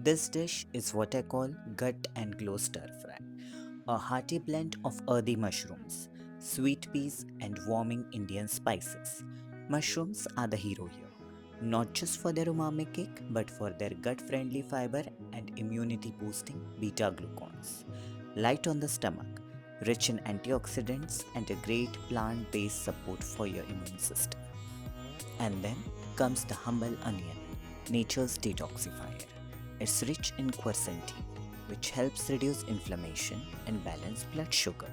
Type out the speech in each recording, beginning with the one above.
This dish is what I call gut and glow stir fry, a hearty blend of earthy mushrooms, sweet peas, and warming Indian spices. Mushrooms are the hero here, not just for their umami kick, but for their gut friendly fiber and immunity boosting beta glucans. Light on the stomach, rich in antioxidants, and a great plant based support for your immune system. And then comes the humble onion, nature's detoxifier. It's rich in quercetin, which helps reduce inflammation and balance blood sugar.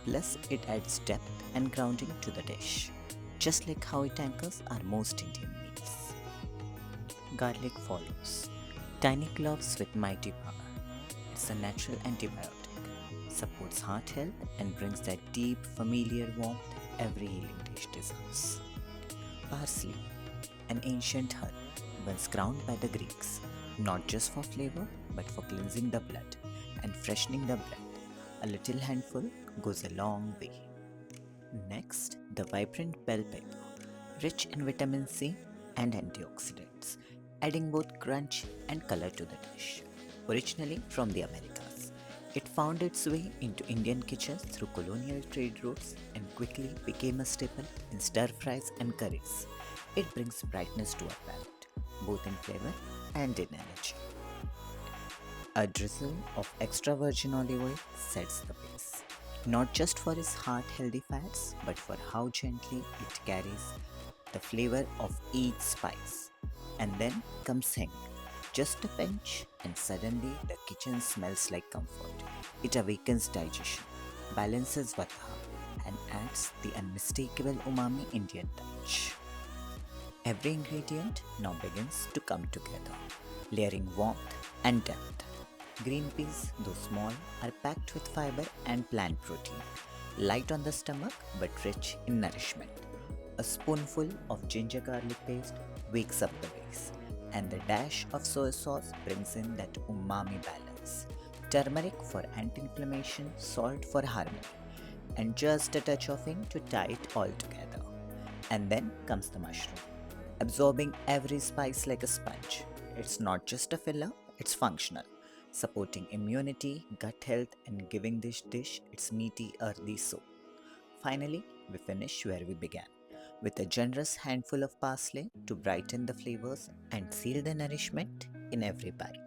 Plus, it adds depth and grounding to the dish, just like how it anchors our most Indian meals. Garlic follows. Tiny cloves with mighty power. It's a natural antibiotic, supports heart health, and brings that deep, familiar warmth every healing dish deserves. Parsley, an ancient herb, once ground by the Greeks, not just for flavor but for cleansing the blood and freshening the blood. A little handful goes a long way. Next, the vibrant bell pepper, rich in vitamin C and antioxidants, adding both crunch and color to the dish. Originally from the Americas, it found its way into Indian kitchens through colonial trade routes and quickly became a staple in stir fries and curries. It brings brightness to our palate, both in flavor and in energy. A drizzle of extra virgin olive oil sets the pace, not just for its heart healthy fats, but for how gently it carries the flavor of each spice. And then comes hing. Just a pinch, and suddenly the kitchen smells like comfort. It awakens digestion, balances vata, and adds the unmistakable umami Indian touch. Every ingredient now begins to come together, layering warmth and depth. Green peas, though small, are packed with fiber and plant protein, light on the stomach but rich in nourishment. A spoonful of ginger garlic paste wakes up the base, and the dash of soy sauce brings in that umami balance. Turmeric for anti inflammation, salt for harmony, and just a touch of hing to tie it all together. And then comes the mushroom, absorbing every spice like a sponge. It's not just a filler, it's functional, supporting immunity, gut health, and giving this dish its meaty, earthy soul. Finally, we finish where we began, with a generous handful of parsley to brighten the flavors and seal the nourishment in every bite.